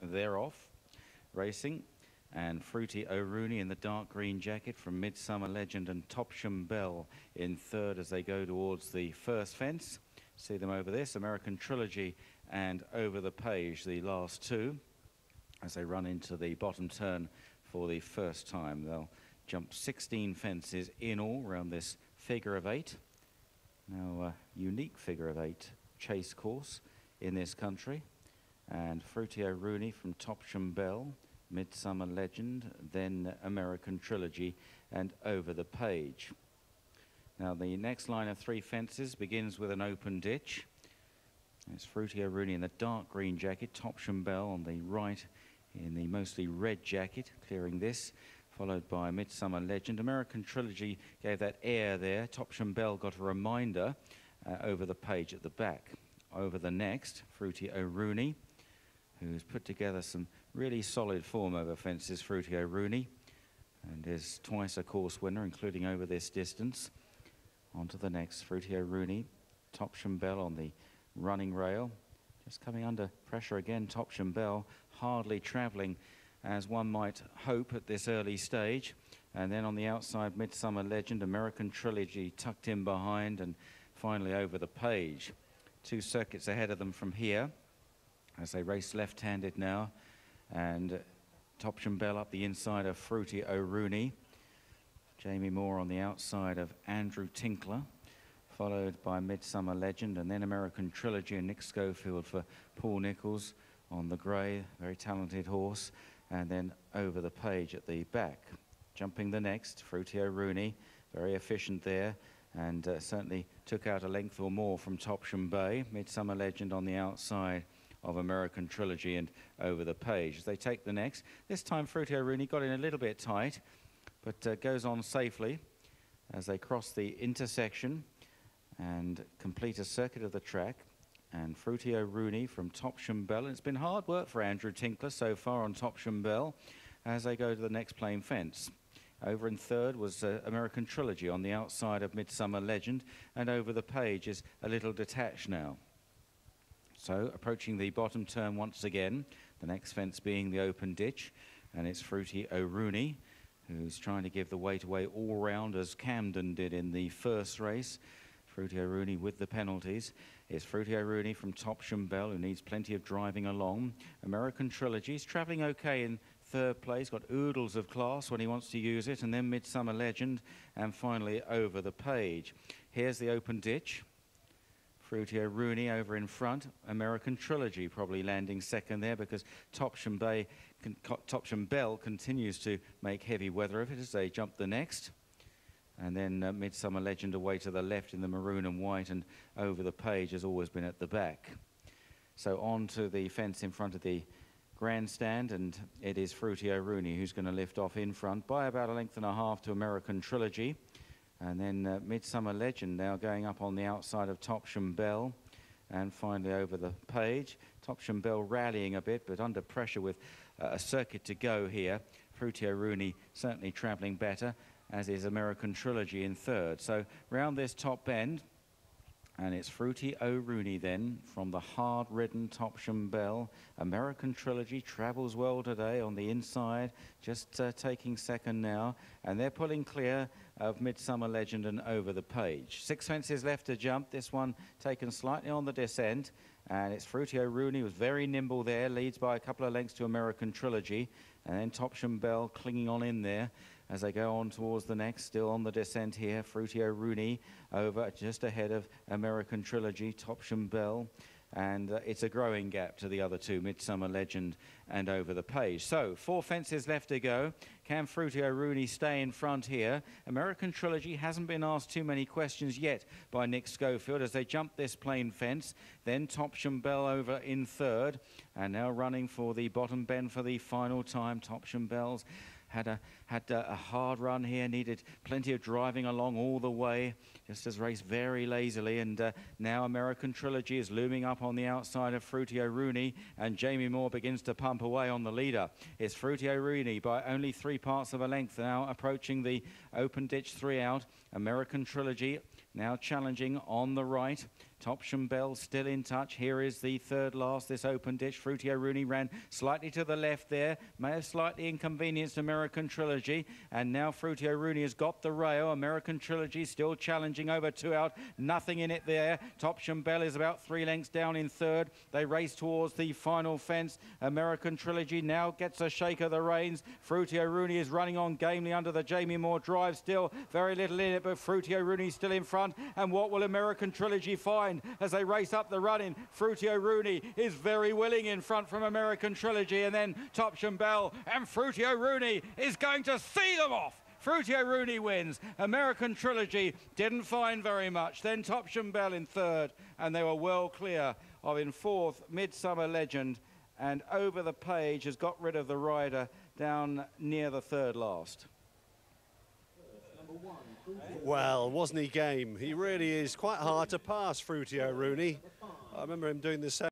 they're off racing. And Fruity O'Rooney in the dark green jacket from Midsummer Legend, and Topsham Bell in third as they go towards the first fence. See them over this, American Trilogy and Over the Page, the last two, as they run into the bottom turn for the first time. They'll jump 16 fences in all around this figure of 8. Now, a unique figure of 8 chase course in this country. And Fruity O'Rooney from Topsham Bell, Midsummer Legend, then American Trilogy and Over the Page. Now the next line of 3 fences begins with an open ditch. It's Fruity O'Rooney in the dark green jacket, Topsham Bell on the right in the mostly red jacket, clearing this, followed by Midsummer Legend. American Trilogy gave that air there. Topsham Bell got a reminder. Over the Page at the back. Over the next, Fruity O'Rooney, who's put together some really solid form over fences, Fruity O'Rooney, and is twice a course winner, including over this distance. On to the next, Fruity O'Rooney, Topsham Bell on the running rail. Just coming under pressure again, Topsham Bell, hardly travelling as one might hope at this early stage. And then on the outside, Midsummer Legend, American Trilogy tucked in behind, and finally Over the Page. 2 circuits ahead of them from here as they race left-handed now, and Topsham Bell up the inside of Fruity O'Rooney. Jamie Moore on the outside of Andrew Tinkler, followed by Midsummer Legend, and then American Trilogy and Nick Schofield for Paul Nicholls on the grey, very talented horse, and then Over the Page at the back. Jumping the next, Fruity O'Rooney, very efficient there, and certainly took out a length or more from Topsham Bay. Midsummer Legend on the outside of American Trilogy and Over the Page. As they take the next, this time Fruity O'Rooney got in a little bit tight, but goes on safely as they cross the intersection and complete a circuit of the track. And Fruity O'Rooney from Topsham Bell. And it's been hard work for Andrew Tinkler so far on Topsham Bell as they go to the next plain fence. Over in third was American Trilogy on the outside of Midsummer Legend, and Over the Page is a little detached now. So approaching the bottom turn once again, the next fence being the open ditch, and it's Fruity O'Rooney who's trying to give the weight away all round as Camden did in the first race. Fruity O'Rooney with the penalties. It's Fruity O'Rooney from Topsham Bell, who needs plenty of driving along. American Trilogy's travelling okay in third place, got oodles of class when he wants to use it, and then Midsummer Legend, and finally Over the Page. Here's the open ditch. Fruity O'Rooney over in front. American Trilogy probably landing second there because Topsham Bell continues to make heavy weather of it as they jump the next. And then Midsummer Legend away to the left in the maroon and white, and Over the Page has always been at the back. So on to the fence in front of the grandstand, and it is Fruity O'Rooney who's going to lift off in front by about a length and a half to American Trilogy. And then Midsummer Legend now going up on the outside of Topsham Bell, and finally Over the Page. Topsham Bell rallying a bit, but under pressure with a circuit to go here. Fruity O'Rooney certainly travelling better, as is American Trilogy in third. So round this top bend, and it's Fruity O'Rooney then from the hard-ridden Topsham Bell. American Trilogy travels well today on the inside, just taking second now, and they're pulling clear of Midsummer Legend and Over the Page. 6 fences left to jump, this one taken slightly on the descent, and it's Fruity O'Rooney, was very nimble there, leads by a couple of lengths to American Trilogy, and then Topsham Bell clinging on in there as they go on towards the next, still on the descent here. Fruity O'Rooney over just ahead of American Trilogy, Topsham Bell, and it's a growing gap to the other two, Midsummer Legend and Over the Page. So 4 fences left to go. Can Fruity O'Rooney stay in front here? American Trilogy hasn't been asked too many questions yet by Nick Schofield as they jump this plain fence. Then Topsham Bell over in third, and now running for the bottom bend for the final time. Topsham Bell's had a hard run here, needed plenty of driving along all the way, just as raced very lazily, and now American Trilogy is looming up on the outside of Fruity O'Rooney, and Jamie Moore begins to pump away on the leader. It's Fruity O'Rooney by only 3 parts of a length now, approaching the open ditch 3 out. American Trilogy now challenging on the right. Topsham Bell still in touch. Here is the third last, this open ditch. Fruity Rooney ran slightly to the left there. May have slightly inconvenienced American Trilogy. And now Fruity Rooney has got the rail. American Trilogy still challenging over 2 out. Nothing in it there. Topsham Bell is about 3 lengths down in third. They race towards the final fence. American Trilogy now gets a shake of the reins. Fruity Rooney is running on gamely under the Jamie Moore drive. Still very little in it, but Fruity Rooney still in front. And what will American Trilogy find as they race up the run-in? Fruity Rooney is very willing in front from American Trilogy, and then Topsham Bell, and Fruity Rooney is going to see them off. Fruity Rooney wins. American Trilogy didn't find very much. Then Topsham Bell in third, and they were well clear of in fourth Midsummer Legend, and Over the Page has got rid of the rider down near the third last. Well, wasn't he game? He really is quite hard to pass, Fruity Rooney. I remember him doing the same.